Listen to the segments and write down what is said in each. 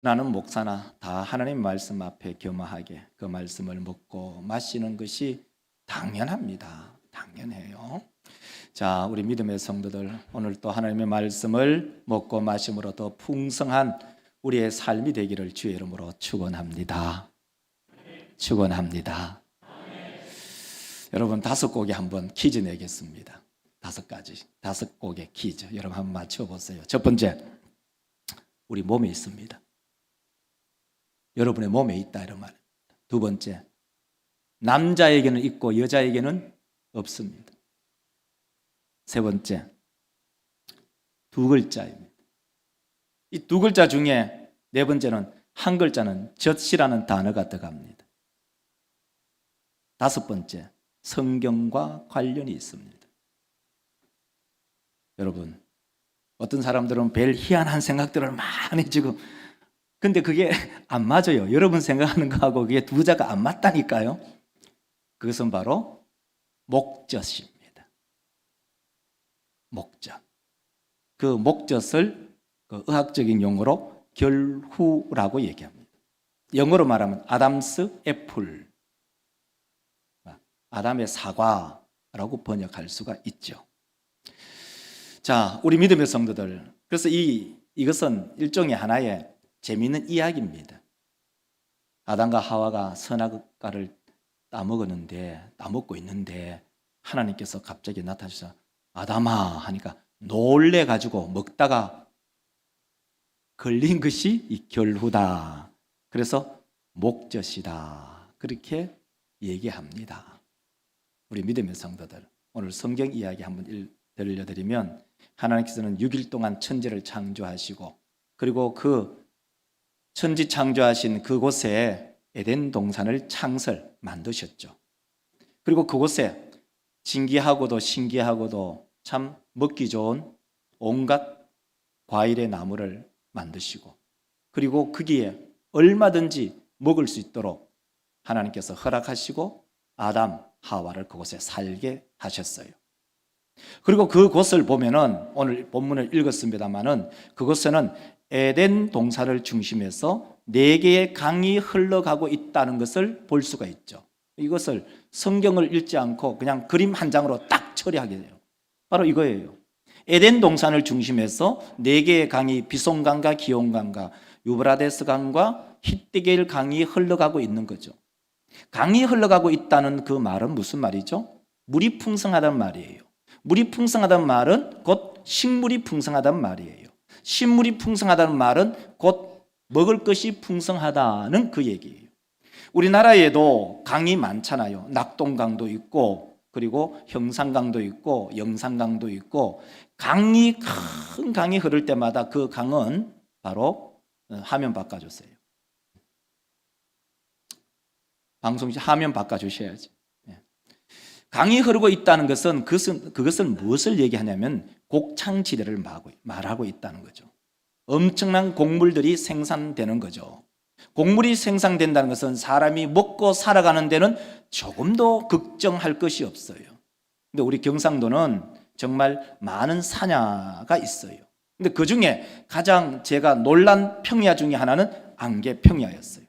나는 목사나 다 하나님 말씀 앞에 겸허하게 그 말씀을 먹고 마시는 것이 당연합니다. 당연해요. 자, 우리 믿음의 성도들, 오늘 또 하나님의 말씀을 먹고 마심으로 더 풍성한 우리의 삶이 되기를 주의 이름으로 축원합니다. 축원합니다. 여러분, 5곡에 한번 퀴즈 내겠습니다. 5가지, 5곡의 퀴즈 여러분 한번 맞춰보세요. 첫 번째, 우리 몸에 있습니다. 여러분의 몸에 있다 이런 말입니다. 두 번째, 남자에게는 있고 여자에게는 없습니다. 세 번째, 2글자입니다. 이 2글자 중에 네 번째는 한 글자는 젖이라는 단어가 들어갑니다. 5번째, 성경과 관련이 있습니다. 여러분, 어떤 사람들은 별 희한한 생각들을 많이 지금 근데 그게 안 맞아요. 여러분 생각하는 거하고 그게 두 자가 안 맞다니까요. 그것은 바로 목젖입니다. 목젖. 그 목젖을 그 의학적인 용어로 결후라고 얘기합니다. 영어로 말하면 아담스 애플, 아담의 사과라고 번역할 수가 있죠. 자, 우리 믿음의 성도들, 그래서 이것은 일종의 하나의 재미있는 이야기입니다. 아담과 하와가 선악과를 따먹고 있는데 하나님께서 갑자기 나타나셔서 아담아 하니까 놀래가지고 먹다가 걸린 것이 이 결후다. 그래서 목젖이다. 그렇게 얘기합니다. 우리 믿음의 성도들, 오늘 성경 이야기 한번 들려드리면 하나님께서는 6일 동안 천지를 창조하시고 그리고 그 천지 창조하신 그곳에 에덴 동산을 만드셨죠. 그리고 그곳에 진귀하고도 신기하고도 참 먹기 좋은 온갖 과일의 나무를 만드시고 그리고 거기에 얼마든지 먹을 수 있도록 하나님께서 허락하시고 아담, 하와를 그곳에 살게 하셨어요. 그리고 그곳을 보면은 오늘 본문을 읽었습니다마는 그곳에는 에덴 동산을 중심해서 4개의 강이 흘러가고 있다는 것을 볼 수가 있죠. 이것을 성경을 읽지 않고 그냥 그림 한 장으로 딱 처리하게 돼요. 바로 이거예요. 에덴 동산을 중심해서 4개의 강이 비송강과 기온강과 유브라데스 강과 히띠겔 강이 흘러가고 있는 거죠. 강이 흘러가고 있다는 그 말은 무슨 말이죠? 물이 풍성하다는 말이에요. 물이 풍성하다는 말은 곧 식물이 풍성하다는 말이에요. 식물이 풍성하다는 말은 곧 먹을 것이 풍성하다는 그 얘기예요. 우리나라에도 강이 많잖아요. 낙동강도 있고 그리고 형산강도 있고 영산강도 있고 큰 강이 흐를 때마다 그 강은 바로 화면 바꿔주세요. 방송 화면 바꿔주셔야지. 강이 흐르고 있다는 것은 그것은 무엇을 얘기하냐면 곡창지대를 말하고 있다는 거죠. 엄청난 곡물들이 생산되는 거죠. 곡물이 생산된다는 것은 사람이 먹고 살아가는 데는 조금도 걱정할 것이 없어요. 근데 우리 경상도는 정말 많은 산야가 있어요. 근데 그 중에 가장 제가 놀란 평야 중에 하나는 안개 평야였어요.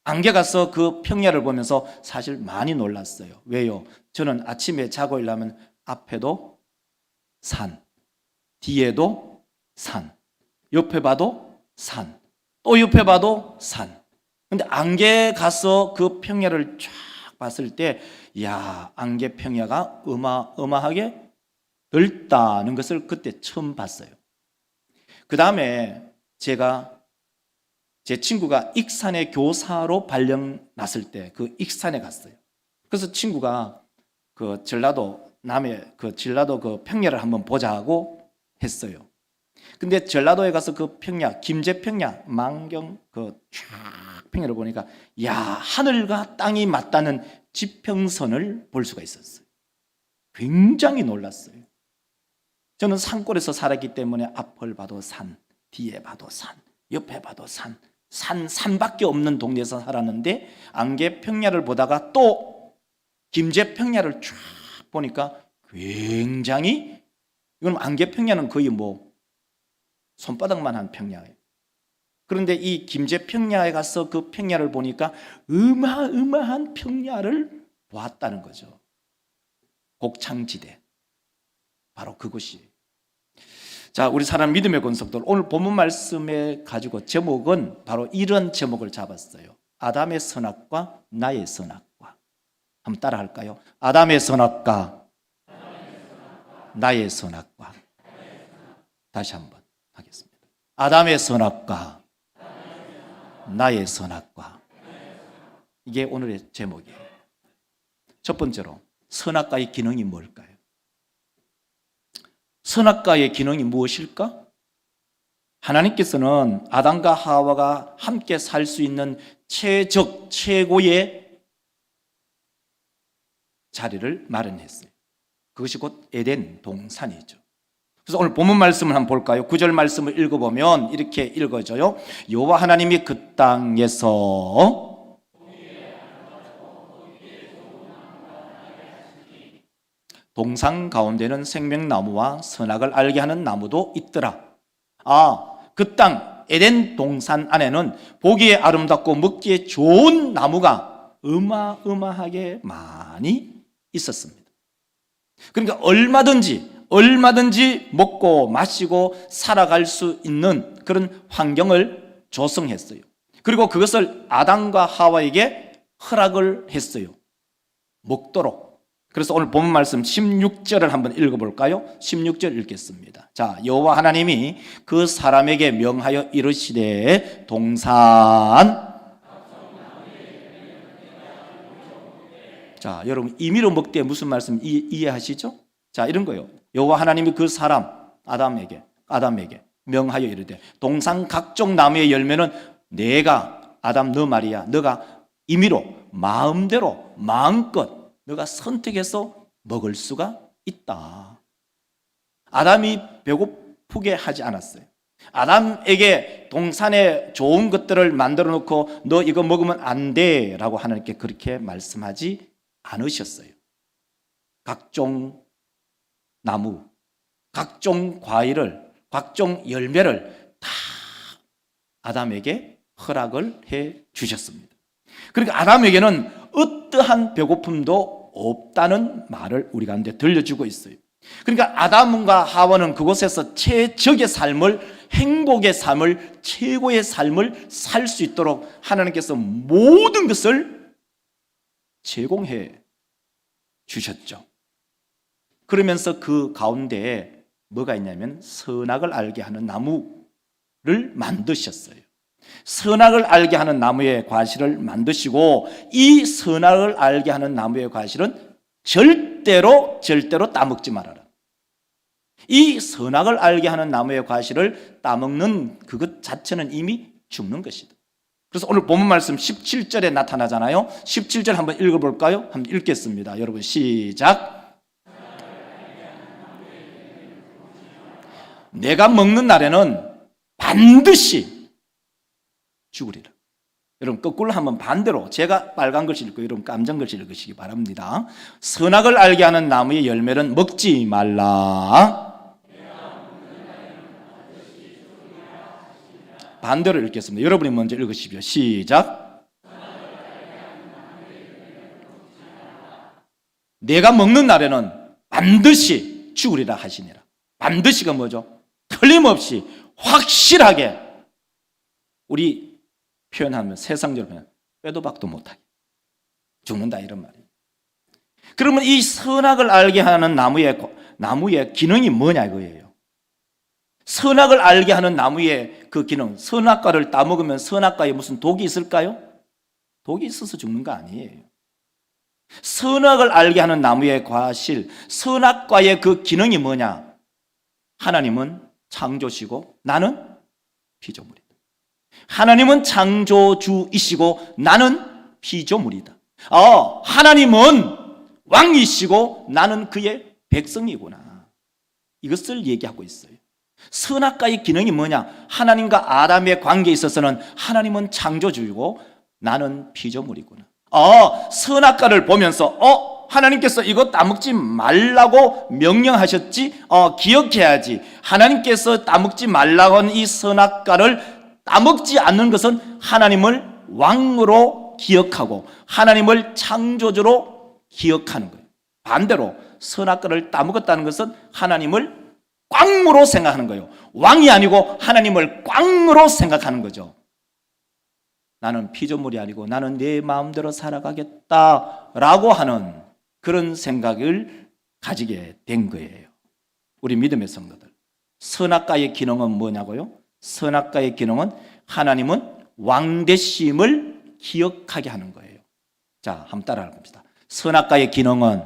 안개 가서 그 평야를 보면서 사실 많이 놀랐어요. 왜요? 저는 아침에 자고 일어나면 앞에도 산, 뒤에도 산, 옆에 봐도 산, 또 옆에 봐도 산. 근데 안개 가서 그 평야를 쫙 봤을 때, 야, 안개 평야가 어마어마하게 넓다는 것을 그때 처음 봤어요. 그 다음에 제 친구가 익산의 교사로 발령 났을 때 그 익산에 갔어요. 그래서 친구가 그 전라도 그 평야를 한번 보자고 했어요. 근데 전라도에 가서 그 평야, 김제평야, 만경 그 쫙 평야를 보니까 야, 하늘과 땅이 맞닿는 지평선을 볼 수가 있었어요. 굉장히 놀랐어요. 저는 산골에서 살았기 때문에 앞을 봐도 산, 뒤에 봐도 산, 옆에 봐도 산밖에 없는 동네에서 살았는데 안개 평야를 보다가 또 김제 평야를 쫙 보니까 굉장히 이건 안개 평야는 거의 뭐 손바닥만 한 평야예요. 그런데 이 김제 평야에 가서 그 평야를 보니까 어마어마한 평야를 보았다는 거죠. 곡창지대, 바로 그곳이. 자, 우리 사람 믿음의 권속들, 오늘 본문 말씀에 가지고 제목은 바로 이런 제목을 잡았어요. 아담의 선악과 나의 선악과. 한번 따라 할까요? 아담의 선악과 나의 선악과. 다시 한번 하겠습니다. 아담의 선악과 나의 선악과. 이게 오늘의 제목이에요. 첫 번째로, 선악과의 기능이 뭘까요? 선악과의 기능이 무엇일까? 하나님께서는 아담과 하와가 함께 살 수 있는 최고의 자리를 마련했어요. 그것이 곧 에덴 동산이죠. 그래서 오늘 본문 말씀을 한번 볼까요? 9절 말씀을 읽어보면 이렇게 읽어져요. 여호와 하나님이 그 땅에서 동산 가운데는 생명나무와 선악을 알게 하는 나무도 있더라. 그 땅 에덴 동산 안에는 보기에 아름답고 먹기에 좋은 나무가 어마어마하게 많이 있었습니다. 그러니까 얼마든지 먹고 마시고 살아갈 수 있는 그런 환경을 조성했어요. 그리고 그것을 아담과 하와에게 허락을 했어요. 먹도록. 그래서 오늘 본문 말씀 16절을 한번 읽어볼까요? 16절 읽겠습니다. 자, 여호와 하나님이 그 사람에게 명하여 이르시되 동산. 자, 여러분 임의로 먹되 무슨 말씀 이해하시죠? 자, 이런 거예요. 여호와 하나님이 그 사람 아담에게 명하여 이르되 동산 각종 나무의 열매는 내가 아담 너 말이야, 너가 임의로 마음대로 마음껏 너가 선택해서 먹을 수가 있다. 아담이 배고프게 하지 않았어요. 아담에게 동산에 좋은 것들을 만들어 놓고 너 이거 먹으면 안 돼 라고 하나님께 그렇게 말씀하지 않으셨어요. 각종 나무, 각종 과일을, 각종 열매를 다 아담에게 허락을 해 주셨습니다. 그러니까 아담에게는 어떠한 배고픔도 없다는 말을 우리 가운데 들려주고 있어요. 그러니까 아담과 하와는 그곳에서 최적의 삶을, 행복의 삶을, 최고의 삶을 살 수 있도록 하나님께서 모든 것을 제공해 주셨죠. 그러면서 그 가운데에 뭐가 있냐면 선악을 알게 하는 나무를 만드셨어요. 선악을 알게 하는 나무의 과실을 만드시고 이 선악을 알게 하는 나무의 과실은 절대로 따먹지 말아라. 이 선악을 알게 하는 나무의 과실을 따먹는 그것 자체는 이미 죽는 것이다. 그래서 오늘 본문 말씀 17절에 나타나잖아요. 17절 한번 읽어볼까요? 한번 읽겠습니다. 여러분 시작. 내가 먹는 날에는 반드시 죽으리라. 여러분 거꾸로 한번 반대로, 제가 빨간 글씨 읽고 여러분 까만 글씨 읽으시기 바랍니다. 선악을 알게 하는 나무의 열매는 먹지 말라. 반대로 읽겠습니다. 여러분이 먼저 읽으십시오. 시작. 내가 먹는 날에는 반드시 죽으리라 하시니라. 반드시가 뭐죠? 틀림없이 확실하게, 우리 표현하면 세상적으로 표현, 빼도 박도 못하게 죽는다 이런 말이에요. 그러면 이 선악을 알게 하는 나무의 기능이 뭐냐 이거예요. 선악을 알게 하는 나무의 그 기능, 선악과를 따먹으면 선악과에 무슨 독이 있을까요? 독이 있어서 죽는 거 아니에요. 선악을 알게 하는 나무의 과실, 선악과의 그 기능이 뭐냐? 하나님은 창조시고 나는 피조물이다. 하나님은 창조주이시고 나는 피조물이다. 하나님은 왕이시고 나는 그의 백성이구나. 이것을 얘기하고 있어요. 선악과의 기능이 뭐냐? 하나님과 아담의 관계에 있어서는 하나님은 창조주이고 나는 피조물이구나. 선악과를 보면서 하나님께서 이거 따먹지 말라고 명령하셨지? 기억해야지. 하나님께서 따먹지 말라고 한 이 선악과를 따먹지 않는 것은 하나님을 왕으로 기억하고 하나님을 창조주로 기억하는 거예요. 반대로 선악과를 따먹었다는 것은 하나님을 꽝으로 생각하는 거예요. 왕이 아니고 하나님을 꽝으로 생각하는 거죠. 나는 피조물이 아니고 나는 내 마음대로 살아가겠다라고 하는 그런 생각을 가지게 된 거예요. 우리 믿음의 성도들, 선악과의 기능은 뭐냐고요? 선악과의 기능은 하나님은 왕되심을 기억하게 하는 거예요. 자, 한번 따라해 봅시다. 선악과의 기능은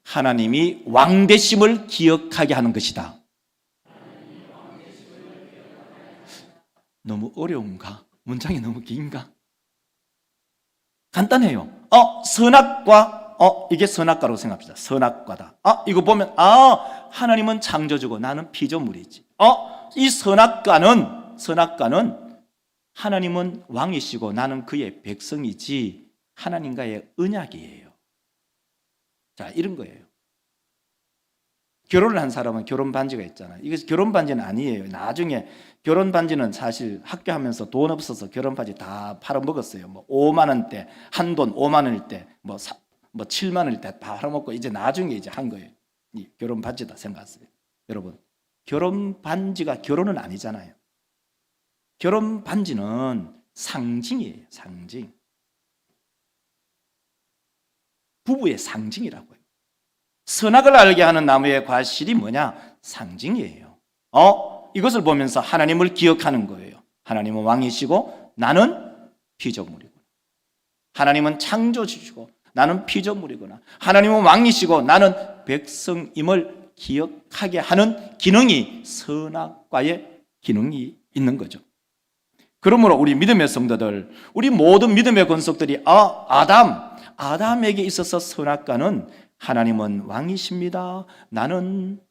하나님이 왕되심을 기억하게 하는 것이다. 너무 어려운가? 문장이 너무 긴가? 간단해요. 선악과, 이게 선악과라고 생각합시다. 선악과다. 이거 보면, 하나님은 창조주고 나는 피조물이지. 이 선악과는 하나님은 왕이시고 나는 그의 백성이지 하나님과의 언약이에요. 자, 이런 거예요. 결혼을 한 사람은 결혼 반지가 있잖아요. 이게 결혼 반지는 아니에요. 나중에 결혼 반지는 사실 학교 하면서 돈 없어서 결혼 반지 다 팔아먹었어요. 뭐 5만 원대, 한돈 5만 원일 때, 뭐 7만 원일 때 다 팔아먹고 이제 나중에 이제 한 거예요. 이 결혼 반지다 생각하세요. 여러분, 결혼 반지가 결혼은 아니잖아요. 결혼 반지는 상징이에요. 상징. 부부의 상징이라고요. 선악을 알게 하는 나무의 과실이 뭐냐? 상징이에요. 이것을 보면서 하나님을 기억하는 거예요. 하나님은 왕이시고 나는 피조물이구나. 하나님은 창조주시고 나는 피조물이구나. 하나님은 왕이시고 나는 백성임을 기억하게 하는 기능이 선악과의 기능이 있는 거죠. 그러므로 우리 믿음의 성도들, 우리 모든 믿음의 권속들이 아담에게 있어서 선악과는 하나님은 왕이십니다. 나는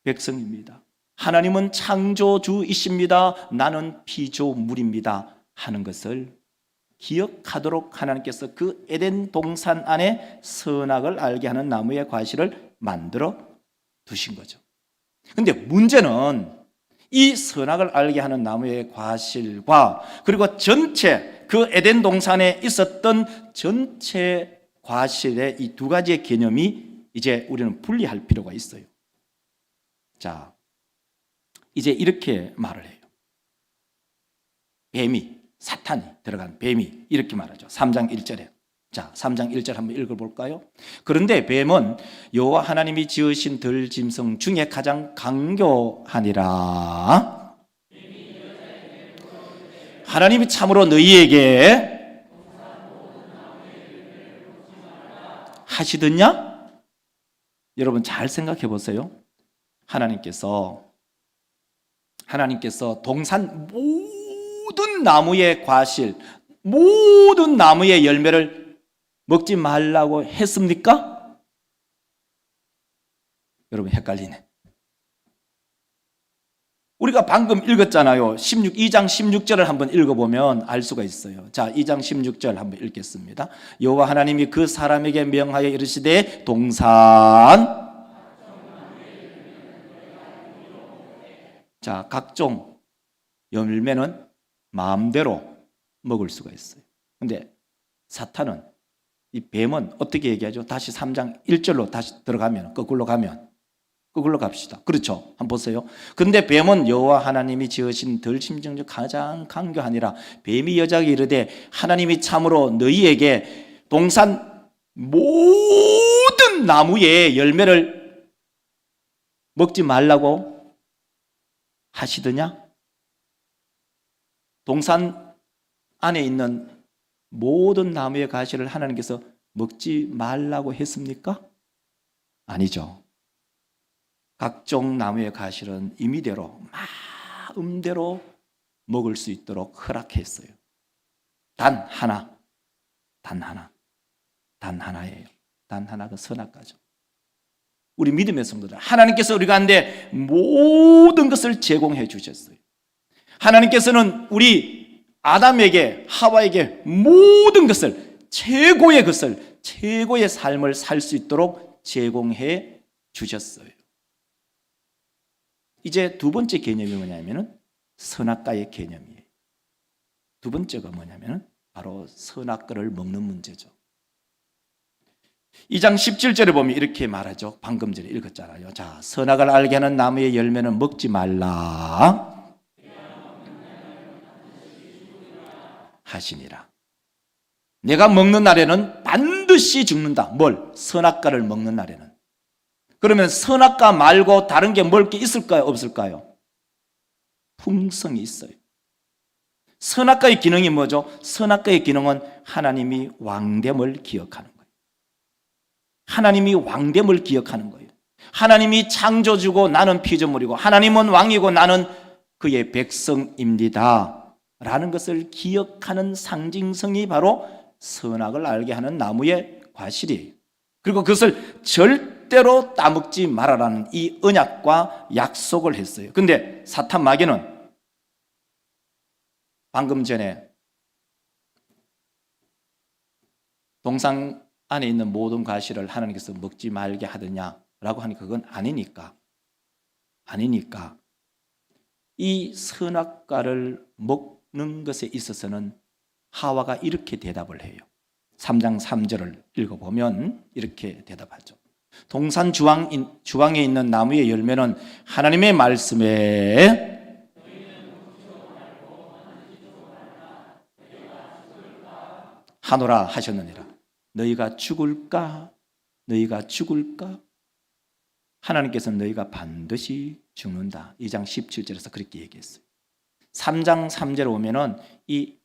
백성입니다. 하나님은 창조주이십니다. 나는 피조물입니다. 하는 것을 기억하도록 하나님께서 그 에덴 동산 안에 선악을 알게 하는 나무의 과실을 만들어 두신 거죠. 그런데 문제는 이 선악을 알게 하는 나무의 과실과 그리고 전체 그 에덴 동산에 있었던 전체 과실의 이 두 가지의 개념이 이제 우리는 분리할 필요가 있어요. 자, 이제 이렇게 말을 해요. 뱀이, 사탄이 들어간 뱀이 이렇게 말하죠. 3장 1절에. 자, 3장 1절 한번 읽어볼까요? 그런데 뱀은 여호와 하나님이 지으신 들짐승 중에 가장 강교하니라. 하나님이 참으로 너희에게 하시더냐? 여러분 잘 생각해 보세요. 하나님께서 동산 모든 나무의 과실, 모든 나무의 열매를 먹지 말라고 했습니까? 여러분 헷갈리네. 우리가 방금 읽었잖아요. 2장 16절을 한번 읽어보면 알 수가 있어요. 자, 2장 16절 한번 읽겠습니다. 여호와 하나님이 그 사람에게 명하여 이르시되 동산, 자, 각종 열매는 마음대로 먹을 수가 있어요. 근데 사탄은, 이 뱀은 어떻게 얘기하죠? 다시 3장 1절로 다시 들어가면, 거꾸로 갑시다. 그렇죠? 한번 보세요. 근데 뱀은 여호와 하나님이 지으신 들짐승 중 가장 강교하니라. 뱀이 여자에게 이르되 하나님이 참으로 너희에게 동산 모든 나무의 열매를 먹지 말라고 하시더냐? 동산 안에 있는 모든 나무의 과실을 하나님께서 먹지 말라고 했습니까? 아니죠. 각종 나무의 과실은 임의대로 마음대로 먹을 수 있도록 허락했어요. 단 하나예요. 단 하나가 선악과죠. 우리 믿음의 성도들, 하나님께서 우리 가운데 모든 것을 제공해 주셨어요. 하나님께서는 우리 아담에게, 하와에게 모든 것을, 최고의 삶을 살 수 있도록 제공해 주셨어요. 이제 두 번째 개념이 뭐냐면은 선악과의 개념이에요. 두 번째가 뭐냐면은 바로 선악과를 먹는 문제죠. 2장 17절에 보면 이렇게 말하죠. 방금 전에 읽었잖아요. 자, 선악을 알게 하는 나무의 열매는 먹지 말라 하시니라. 내가 먹는 날에는 반드시 죽는다. 뭘? 선악과를 먹는 날에는. 그러면 선악과 말고 다른 게 뭘 게 있을까요? 없을까요? 품성이 있어요. 선악과의 기능이 뭐죠? 선악과의 기능은 하나님이 왕됨을 기억하는 거예요. 하나님이 왕됨을 기억하는 거예요. 하나님이 창조주고 나는 피조물이고 하나님은 왕이고 나는 그의 백성입니다 라는 것을 기억하는 상징성이 바로 선악을 알게 하는 나무의 과실이에요. 그리고 그것을 절대로 따먹지 말아라는 이 언약과 약속을 했어요. 근데 사탄 마귀는 방금 전에 동상 안에 있는 모든 과실을 하나님께서 먹지 말게 하느냐라고 하니 그건 아니니까 이 선악과를 먹는 것에 있어서는 하와가 이렇게 대답을 해요. 3장 3절을 읽어보면 이렇게 대답하죠. 동산 주왕에 있는 나무의 열매는 하나님의 말씀에 하노라 하셨느니라. 너희가 죽을까? 너희가 죽을까? 하나님께서는 너희가 반드시 죽는다. 2장 17절에서 그렇게 얘기했어요. 3장 3절에 오면은 이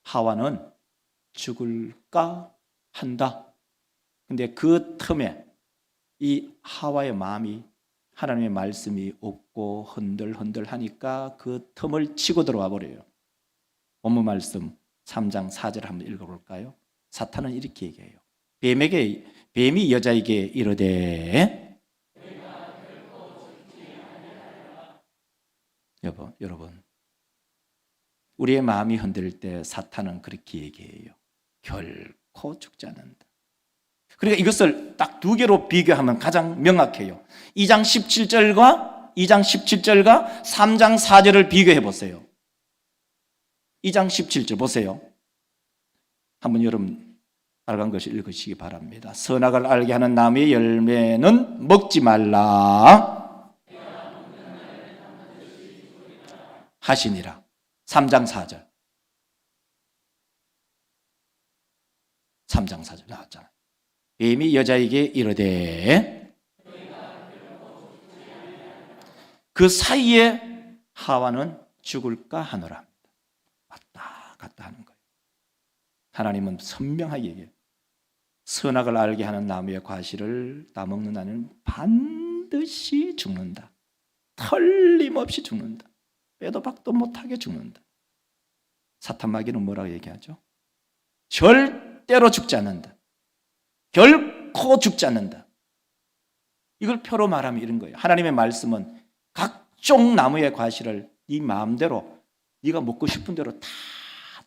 하와는 죽을까 한다. 근데 그 틈에 이 하와의 마음이 하나님의 말씀이 없고 흔들흔들 하니까 그 틈을 치고 들어와 버려요. 본문 말씀 3장 4절 한번 읽어볼까요? 사탄은 이렇게 얘기해요. 뱀이 여자에게 이르되 여러분 우리의 마음이 흔들릴 때 사탄은 그렇게 얘기해요. 결코 죽지 않는다. 그러니까 이것을 딱 두 개로 비교하면 가장 명확해요. 2장 17절과 3장 4절을 비교해 보세요. 2장 17절 보세요. 한번 여러분 빨간 것을 읽으시기 바랍니다. 선악을 알게 하는 나무의 열매는 먹지 말라 하시니라. 3장 4절. 3장 4절 나왔잖아요. 뱀이 여자에게 이르되 그 사이에 하와는 죽을까 하노라. 왔다 갔다 하는 거예요. 하나님은 선명하게 얘기해요. 선악을 알게 하는 나무의 과실을 따먹는 나는 반드시 죽는다. 틀림없이 죽는다. 빼도 박도 못하게 죽는다. 사탄 마귀는 뭐라고 얘기하죠? 절대로 죽지 않는다. 결코 죽지 않는다. 이걸 표로 말하면 이런 거예요. 하나님의 말씀은 각종 나무의 과실을 네 마음대로 네가 먹고 싶은 대로 다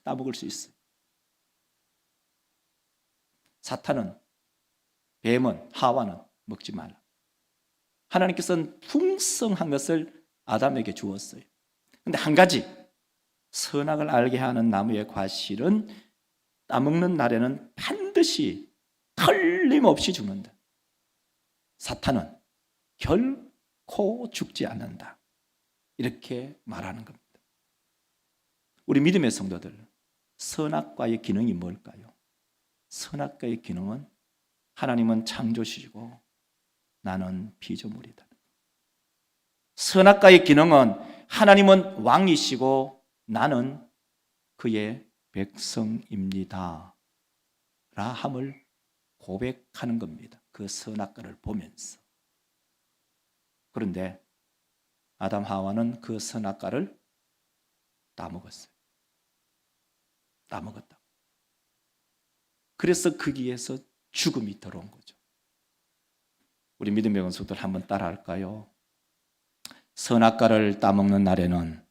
따먹을 수 있어요. 사탄은, 뱀은, 하와는 먹지 말라. 하나님께서는 풍성한 것을 아담에게 주었어요. 그런데 한 가지, 선악을 알게 하는 나무의 과실은 따먹는 날에는 반드시 틀림없이 죽는다. 사탄은 결코 죽지 않는다. 이렇게 말하는 겁니다. 우리 믿음의 성도들, 선악과의 기능이 뭘까요? 선악과의 기능은 하나님은 창조주시고 나는 피조물이다. 선악과의 기능은 하나님은 왕이시고 나는 그의 백성입니다 라 함을 고백하는 겁니다. 그 선악과를 보면서. 그런데 아담 하와는 그 선악과를 따먹었어요. 따먹었다. 그래서 거기에서 죽음이 들어온 거죠. 우리 믿음의 원수들 한번 따라 할까요? 선악과를 따먹는 날에는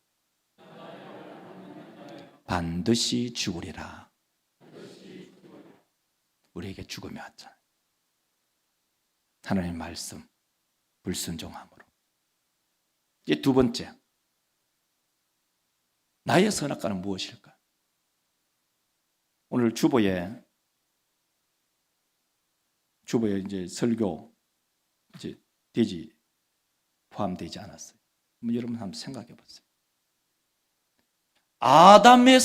반드시 죽으리라. 우리에게 죽음이 왔잖아요. 하나님의 말씀 불순종함으로. 이제 두 번째, 나의 선악과는 무엇일까? 오늘 주보에 이제 설교 이제 되지 포함되지 않았어요. 여러분 한번 생각해 보세요. 아담의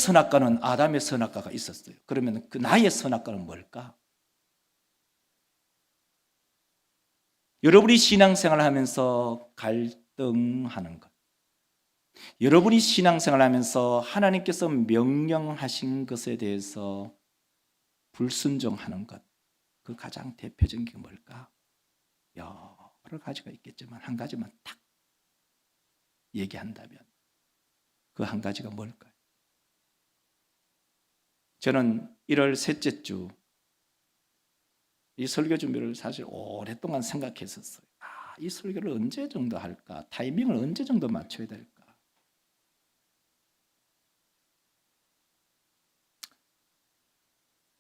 선악과가 있었어요. 그러면 그 나의 선악과는 뭘까? 여러분이 신앙생활을 하면서 갈등하는 것, 여러분이 신앙생활을 하면서 하나님께서 명령하신 것에 대해서 불순종하는 것, 그 가장 대표적인 게 뭘까? 여러 가지가 있겠지만 한 가지만 딱 얘기한다면 그 한 가지가 뭘까요? 저는 1월 셋째 주 이 설교 준비를 사실 오랫동안 생각했었어요. 이 설교를 언제 정도 할까? 타이밍을 언제 정도 맞춰야 될까?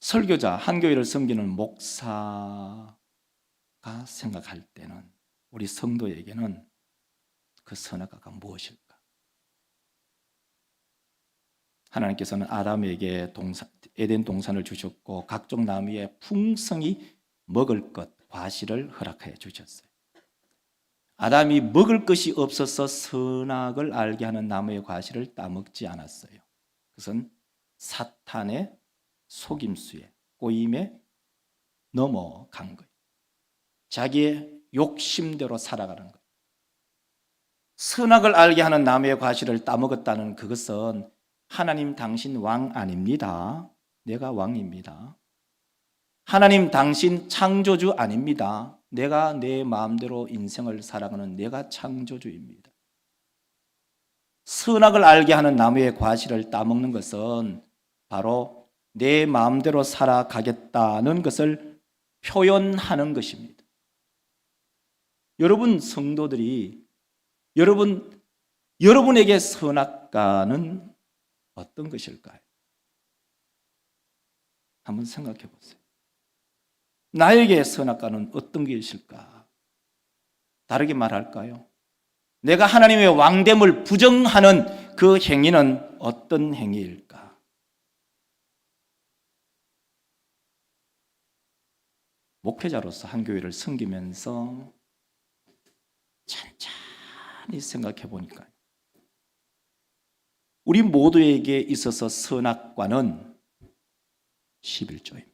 설교자, 한 교회를 섬기는 목사가 생각할 때는 우리 성도에게는 그 선악과가 무엇일까? 하나님께서는 아담에게 에덴 동산을 주셨고 각종 나무의 풍성히 먹을 것, 과실을 허락하여 주셨어요. 아담이 먹을 것이 없어서 선악을 알게 하는 나무의 과실을 따먹지 않았어요. 그것은 사탄의 속임수에, 꼬임에 넘어간 거예요. 자기의 욕심대로 살아가는 거예요. 선악을 알게 하는 나무의 과실을 따먹었다는 그것은 하나님 당신 왕 아닙니다. 내가 왕입니다. 하나님 당신 창조주 아닙니다. 내가 내 마음대로 인생을 살아가는 내가 창조주입니다. 선악을 알게 하는 나무의 과실을 따먹는 것은 바로 내 마음대로 살아가겠다는 것을 표현하는 것입니다. 여러분 성도들이 여러분에게 선악과는 어떤 것일까요? 한번 생각해 보세요. 나에게 선악과는 어떤 것일까? 다르게 말할까요? 내가 하나님의 왕됨을 부정하는 그 행위는 어떤 행위일까? 목회자로서 한 교회를 섬기면서 천천히 생각해 보니까 우리 모두에게 있어서 선악과는 11조입니다.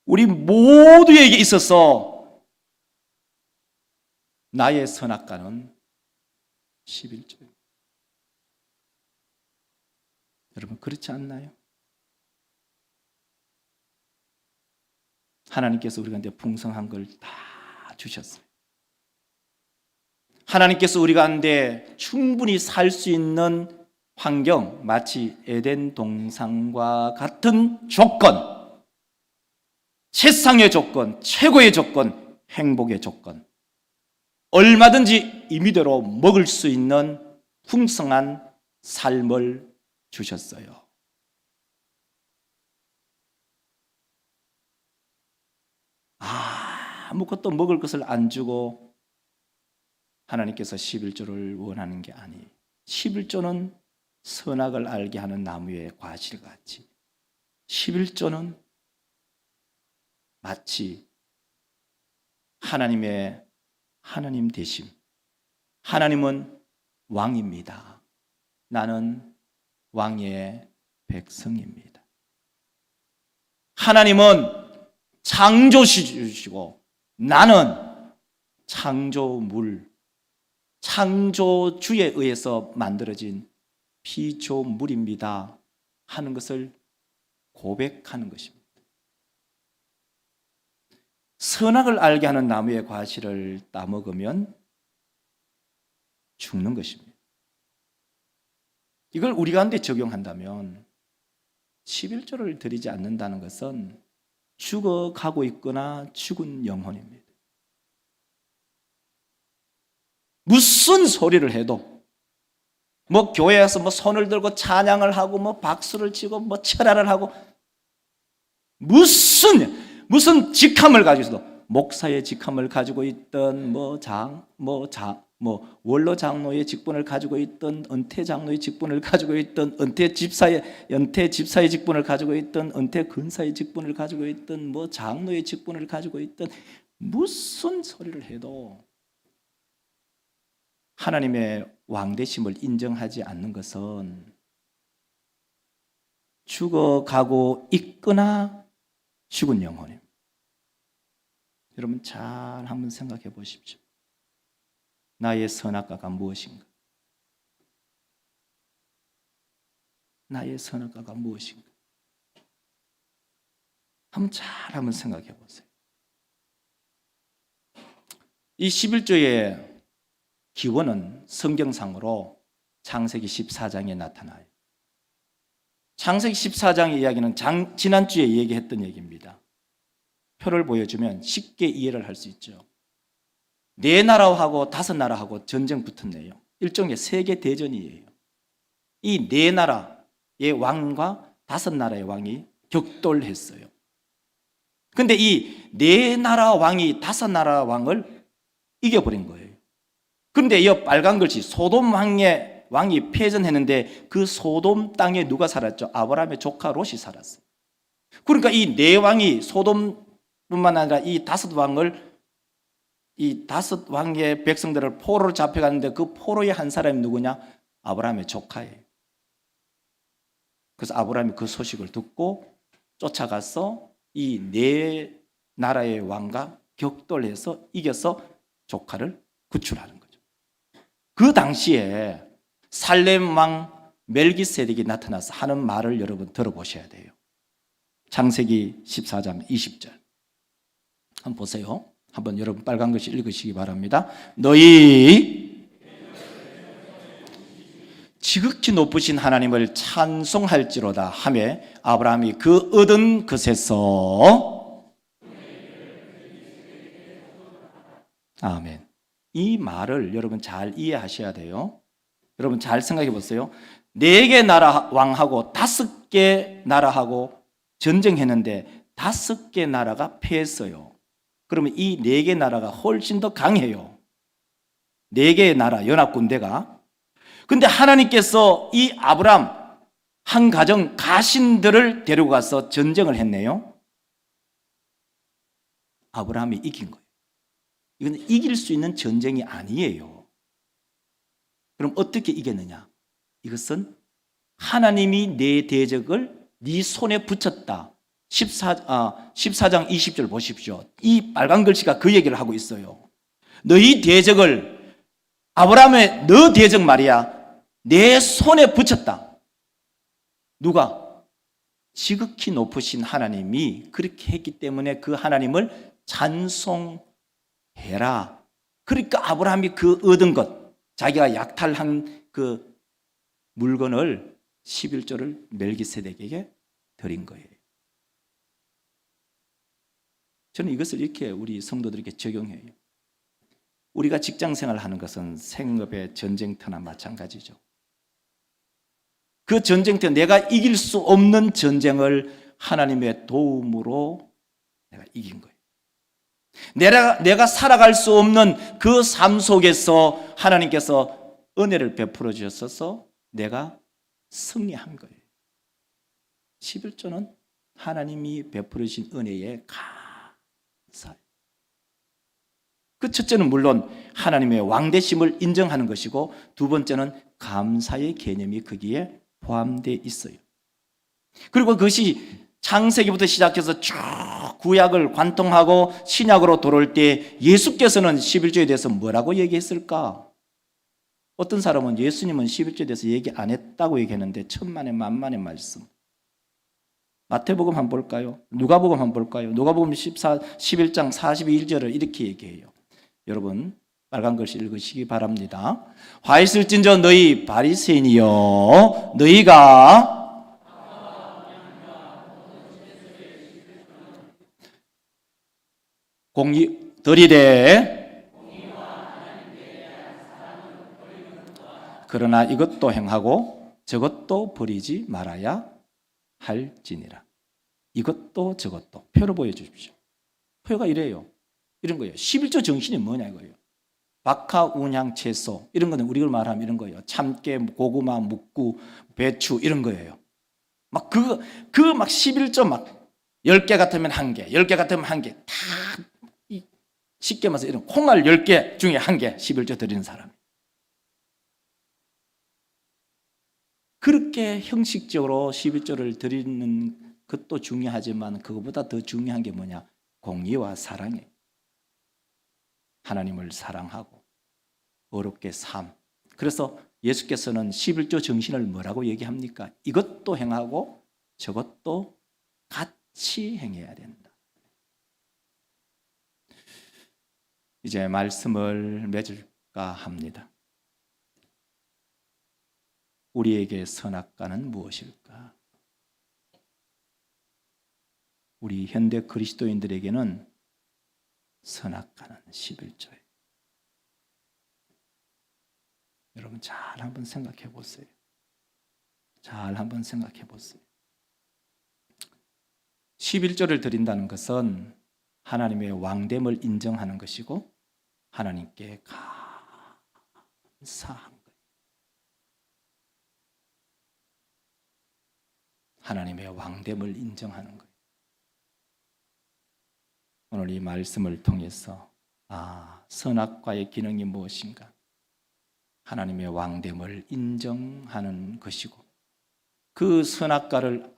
우리 모두에게 있어서 나의 선악과는 11조입니다. 여러분 그렇지 않나요? 하나님께서 우리한테 풍성한 걸 다 주셨어요. 하나님께서 우리가한테 충분히 살 수 있는 환경, 마치 에덴 동산과 같은 조건, 세상의 조건, 최고의 조건, 행복의 조건, 얼마든지 임의대로 먹을 수 있는 풍성한 삶을 주셨어요. 아무것도 먹을 것을 안 주고 하나님께서 11조를 원하는 게 아니에요. 11조는 선악을 알게 하는 나무의 과실같이 11조는 마치 하나님 되심. 하나님은 왕입니다. 나는 왕의 백성입니다. 하나님은 창조주시고 나는 창조물, 창조주에 의해서 만들어진 피조물입니다 하는 것을 고백하는 것입니다. 선악을 알게 하는 나무의 과실을 따먹으면 죽는 것입니다. 이걸 우리 가운데 적용한다면 11조를 드리지 않는다는 것은 죽어가고 있거나 죽은 영혼입니다. 무슨 소리를 해도 교회에서 손을 들고 찬양을 하고 박수를 치고 철야를 하고 무슨 무슨 직함을 가지고 있어도 목사의 직함을 가지고 있던 원로 장로의 직분을 가지고 있던 은퇴 장로의 직분을 가지고 있던 연태 집사의 직분을 가지고 있던 은퇴 근사의 직분을 가지고 있던 장로의 직분을 가지고 있던 무슨 소리를 해도 하나님의 왕되심을 인정하지 않는 것은 죽어가고 있거나 죽은 영혼입니다. 여러분 잘 한번 생각해 보십시오. 나의 선악과가 무엇인가? 나의 선악과가 무엇인가? 한번 생각해 보세요. 이 11조의 기원은 성경상으로 창세기 14장에 나타나요. 창세기 14장의 이야기는 지난주에 얘기했던 얘기입니다. 표를 보여주면 쉽게 이해를 할 수 있죠. 4나라하고 5나라하고 전쟁 붙었네요. 일종의 세계 대전이에요. 이 4나라의 왕과 5나라의 왕이 격돌했어요. 근데 이 4나라 왕이 5나라 왕을 이겨버린 거예요. 그런데 이 빨간 글씨 소돔 왕이 패전했는데 그 소돔 땅에 누가 살았죠? 아브라함의 조카 롯이 살았어요. 그러니까 이 4왕이 소돔뿐만 아니라 이 5왕의 백성들을 포로로 잡혀갔는데 그 포로의 한 사람이 누구냐? 아브라함의 조카예요. 그래서 아브라함이 그 소식을 듣고 쫓아가서 이 4나라의 왕과 격돌해서 이겨서 조카를 구출하는 거죠. 그 당시에 살렘 왕 멜기세덱이 나타나서 하는 말을 여러분 들어보셔야 돼요. 창세기 14장 20절 한번 보세요. 한번 여러분 빨간 글씨 읽으시기 바랍니다. 너희 지극히 높으신 하나님을 찬송할지로다 하며 아브라함이 그 얻은 것에서 아멘. 이 말을 여러분 잘 이해하셔야 돼요. 여러분 잘 생각해 보세요. 4개 나라 왕하고 5개 나라하고 전쟁했는데 5개 나라가 패했어요. 그러면 이 4개 나라가 훨씬 더 강해요. 4개의 나라 연합군대가. 근데 하나님께서 이 아브람 한 가정 가신들을 데리고 가서 전쟁을 했네요. 아브라함이 이긴 거예요. 이건 이길 수 있는 전쟁이 아니에요. 그럼 어떻게 이겼느냐? 이것은 하나님이 내 대적을 네 손에 붙였다. 14장 20절 보십시오. 이 빨간 글씨가 그 얘기를 하고 있어요. 너희 대적을 아브라함의 너 대적 말이야. 내 손에 붙였다. 누가? 지극히 높으신 하나님이 그렇게 했기 때문에 그 하나님을 찬송해라. 그러니까 아브라함이 그 얻은 것, 자기가 약탈한 그 물건을 11조를 멜기세덱에게 드린 거예요. 저는 이것을 이렇게 우리 성도들에게 적용해요. 우리가 직장생활을 하는 것은 생업의 전쟁터나 마찬가지죠. 그 전쟁터 내가 이길 수 없는 전쟁을 하나님의 도움으로 내가 이긴 거예요. 내가 살아갈 수 없는 그 삶 속에서 하나님께서 은혜를 베풀어 주셔서 내가 승리한 거예요. 11조는 하나님이 베풀어 주신 은혜에 감사해요. 그 첫째는 물론 하나님의 왕되심을 인정하는 것이고 두 번째는 감사의 개념이 거기에 포함되어 있어요. 그리고 그것이 창세기부터 시작해서 쭉 구약을 관통하고 신약으로 돌아올 때 예수께서는 11조에 대해서 뭐라고 얘기했을까? 어떤 사람은 예수님은 11조에 대해서 얘기 안 했다고 얘기했는데 천만의 만만의 말씀. 마태복음 한번 볼까요? 누가복음 한번 볼까요? 누가복음 11장 42절을 이렇게 얘기해요. 여러분 빨간 글씨 읽으시기 바랍니다. 화 있을진저 너희 바리새인이여 너희가 공의 들이되 그러나 이것도 행하고 저것도 버리지 말아야 할지니라. 이것도 저것도 표로 보여주십시오. 표가 이래요. 이런 거예요. 11조 정신이 뭐냐 이거예요. 박하, 운향, 채소 이런 거는 우리가 말하면 이런 거예요. 참깨, 고구마, 묵구, 배추 이런 거예요. 막 막 11조 막 10개 같으면 1개, 10개 같으면 1개 다 쉽게 말해서 이런 콩알 10개 중에 1개 11조 드리는 사람. 그렇게 형식적으로 11조를 드리는 것도 중요하지만 그것보다 더 중요한 게 뭐냐? 공의와 사랑이에요. 하나님을 사랑하고 어렵게 삶. 그래서 예수께서는 11조 정신을 뭐라고 얘기합니까? 이것도 행하고 저것도 같이 행해야 된다. 이제 말씀을 맺을까 합니다. 우리에게 선악과는 무엇일까? 우리 현대 그리스도인들에게는 선악과는 11조예요. 여러분 잘 한번 생각해 보세요. 잘 한번 생각해 보세요. 11조를 드린다는 것은 하나님의 왕됨을 인정하는 것이고 하나님께 감사한 거예요. 하나님의 왕됨을 인정하는 거예요. 오늘 이 말씀을 통해서 선악과의 기능이 무엇인가? 하나님의 왕됨을 인정하는 것이고 그 선악과를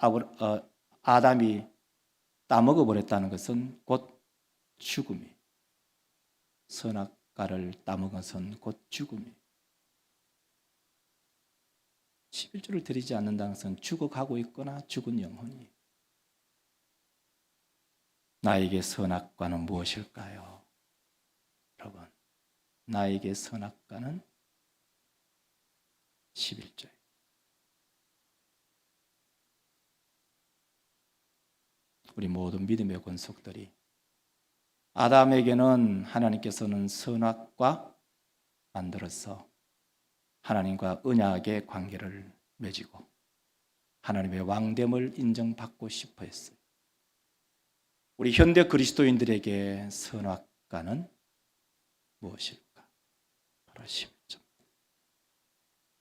아담이 따먹어 버렸다는 것은 곧 죽음이에요. 선악과를 따먹은 것은 곧 죽음이에요. 11조를 드리지 않는다는 것은 죽어가고 있거나 죽은 영혼이에요. 나에게 선악과는 무엇일까요? 여러분, 나에게 선악과는 11조예요. 우리 모든 믿음의 권속들이 아담에게는 하나님께서는 선악과 만들어서 하나님과 언약의 관계를 맺고 하나님의 왕됨을 인정받고 싶어 했어요. 우리 현대 그리스도인들에게 선악과는 무엇일까? 바로 11조.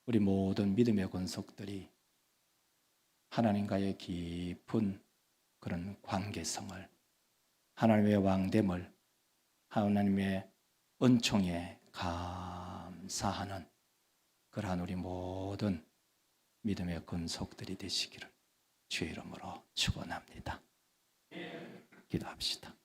우리 모든 믿음의 권속들이 하나님과의 깊은 그런 관계성을, 하나님의 왕됨을, 하나님의 은총에 감사하는 그러한 우리 모든 믿음의 권속들이 되시기를 주의 이름으로 축원합니다. 기도합시다.